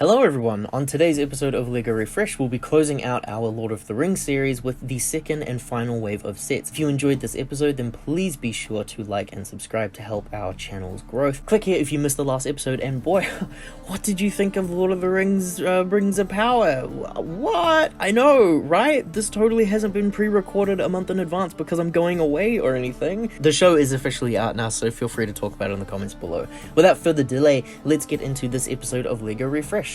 Hello everyone, on today's episode of LEGO Refresh we'll be closing out our Lord of the Rings series with the second and final wave of sets. If you enjoyed this episode then please be sure to like and subscribe to help our channel's growth. Click here if you missed the last episode, and boy, what did you think of Lord of the Rings Rings of Power? What? I know, right? This totally hasn't been pre-recorded a month in advance because I'm going away or anything. The show is officially out now, so feel free to talk about it in the comments below. Without further delay, let's get into this episode of LEGO Refresh.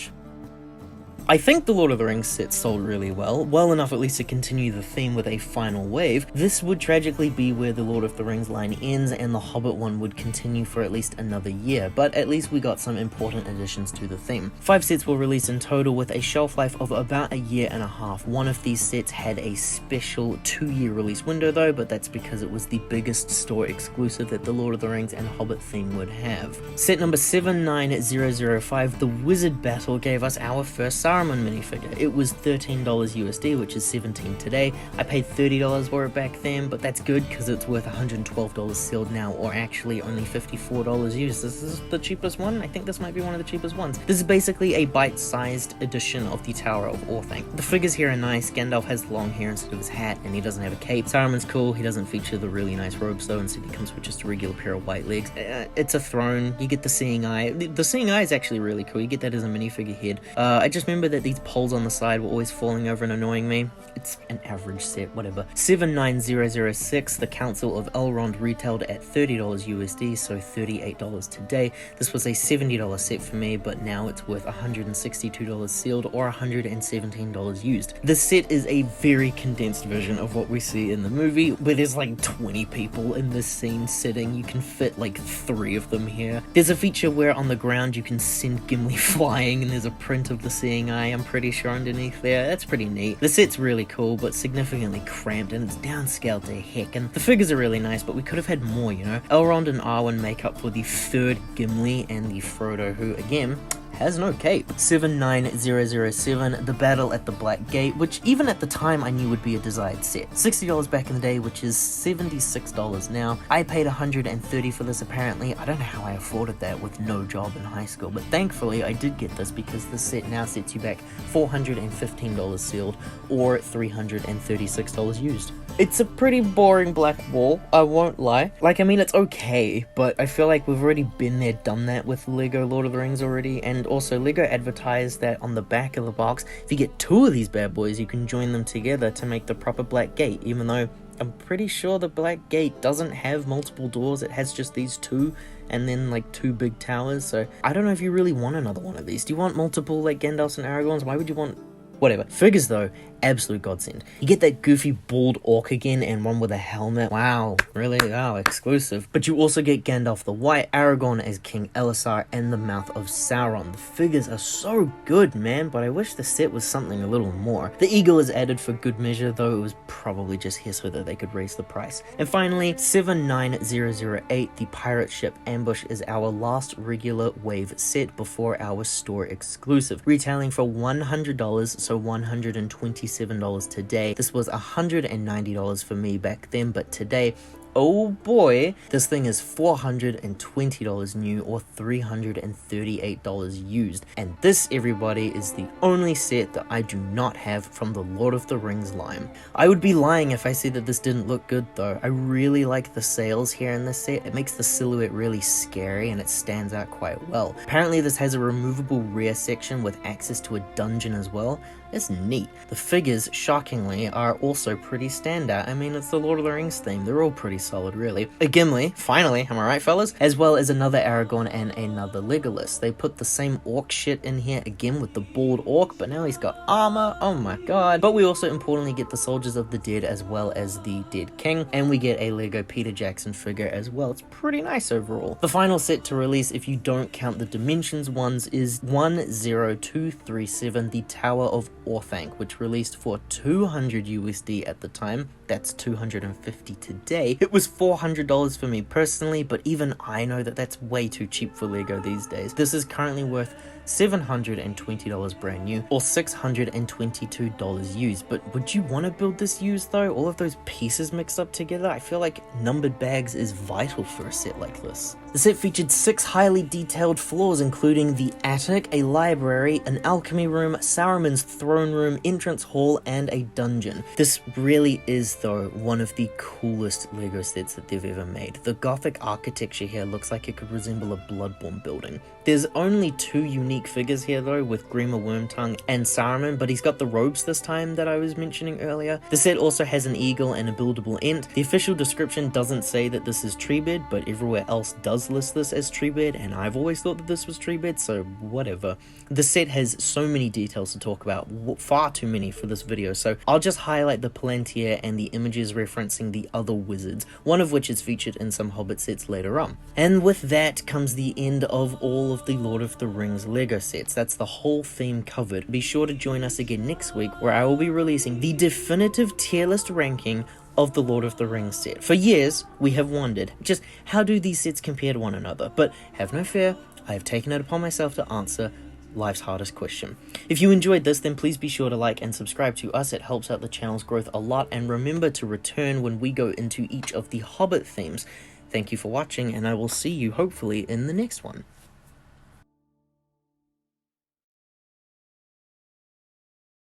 I think the Lord of the Rings set sold really well enough at least to continue the theme with a final wave. This would tragically be where the Lord of the Rings line ends and the Hobbit one would continue for at least another year, but at least we got some important additions to the theme. 5 sets were released in total with a shelf life of about a year and a half. One of these sets had a special 2-year release window though, but that's because it was the biggest store exclusive that the Lord of the Rings and Hobbit theme would have. Set number 79005, the Wizard Battle, gave us our first Saruman minifigure. It was $13 USD, which is $17 today. I paid $30 for it back then, but that's good because it's worth $112 sealed now, or actually only $54 used. This is the cheapest one. I think this might be one of the cheapest ones. This is basically a bite-sized edition of the Tower of Orthank. The figures here are nice. Gandalf has long hair instead of his hat, and he doesn't have a cape. Saruman's cool. He doesn't feature the really nice robes though, instead he comes with just a regular pair of white legs. It's a throne. You get the seeing eye. The seeing eye is actually really cool. You get that as a minifigure head. I just remember that these poles on the side were always falling over and annoying me. It's an average set, whatever. 79006, the Council of Elrond retailed at $30 USD, so $38 today. This was a $70 set for me, but now it's worth $162 sealed or $117 used. This set is a very condensed version of what we see in the movie, where there's like 20 people in this scene sitting. You can fit like 3 of them here. There's a feature where on the ground you can send Gimli flying, and there's a print of the seeing eye, I'm pretty sure, underneath there. That's pretty neat. The set's really cool, but significantly cramped, and it's downscaled to heck, and the figures are really nice, but we could have had more, you know? Elrond and Arwen make up for the 3rd Gimli and the Frodo, who, again, has no cape. 79007, the Battle at the Black Gate, which even at the time I knew would be a desired set. $60 back in the day, which is $76 now. I paid $130 for this apparently. I don't know how I afforded that with no job in high school, but thankfully I did get this because this set now sets you back $415 sealed or $336 used. It's a pretty boring black wall, I won't lie. Like, I mean, it's okay, but I feel like we've already been there, done that with LEGO Lord of the Rings already, and also LEGO advertised that on the back of the box, if you get 2 of these bad boys, you can join them together to make the proper black gate, even though I'm pretty sure the black gate doesn't have multiple doors, it has just these 2, and then like 2 big towers, so I don't know if you really want another one of these. Do you want multiple like Gandalfs and Aragorns? Why would you want... Whatever. Figures though, absolute godsend. You get that goofy bald orc again and one with a helmet. Wow, really? Wow, exclusive. But you also get Gandalf the White, Aragon as King Elisar, and the Mouth of Sauron. The figures are so good, man, but I wish the set was something a little more. The eagle is added for good measure, though it was probably just here so that they could raise the price. And finally, 79008, the pirate ship Ambush, is our last regular wave set before our store exclusive, retailing for $100, so $127 today. This was $190 for me back then, but today, oh boy, this thing is $420 new or $338 used. And this, everybody, is the only set that I do not have from the Lord of the Rings line. I would be lying if I said that this didn't look good though. I really like the sails here in this set. It makes the silhouette really scary and it stands out quite well. Apparently this has a removable rear section with access to a dungeon as well. It's neat. The figures, shockingly, are also pretty standout. I mean, it's the Lord of the Rings theme. They're all pretty solid, really. A Gimli, finally, am I right, fellas? As well as another Aragorn and another Legolas. They put the same orc shit in here again with the bald orc, but now he's got armor. Oh my god. But we also importantly get the Soldiers of the Dead as well as the Dead King, and we get a Lego Peter Jackson figure as well. It's pretty nice overall. The final set to release, if you don't count the Dimensions ones, is 10237, the Tower of Orthank, which released for $200 USD at the time. That's $250 today. It was $400 for me personally, but even I know that that's way too cheap for LEGO these days. This is currently worth $720 brand new or $622 used. But would you want to build this used though? All of those pieces mixed up together? I feel like numbered bags is vital for a set like this. The set featured 6 highly detailed floors, including the attic, a library, an alchemy room, Saruman's throne room, entrance hall, and a dungeon. This really is, though, one of the coolest LEGO sets that they've ever made. The Gothic architecture here looks like it could resemble a Bloodborne building. There's only 2 unique figures here, though, with Grima Wormtongue and Saruman, but he's got the robes this time that I was mentioning earlier. The set also has an eagle and a buildable ent. The official description doesn't say that this is Treebed, but everywhere else does list this as Treebed, and I've always thought that this was Treebed, so whatever. The set has so many details to talk about, far too many for this video, so I'll just highlight the Palantir and the images referencing the other wizards, one of which is featured in some Hobbit sets later on. And with that comes the end of all of the Lord of the Rings LEGO sets. That's the whole theme covered. Be sure to join us again next week, where I will be releasing the definitive tier list ranking of the Lord of the Rings set. For years, we have wondered, just how do these sets compare to one another? But have no fear, I have taken it upon myself to answer life's hardest question. If you enjoyed this, then please be sure to like and subscribe to us. It helps out the channel's growth a lot, and remember to return when we go into each of the Hobbit themes. Thank you for watching, and I will see you hopefully in the next one.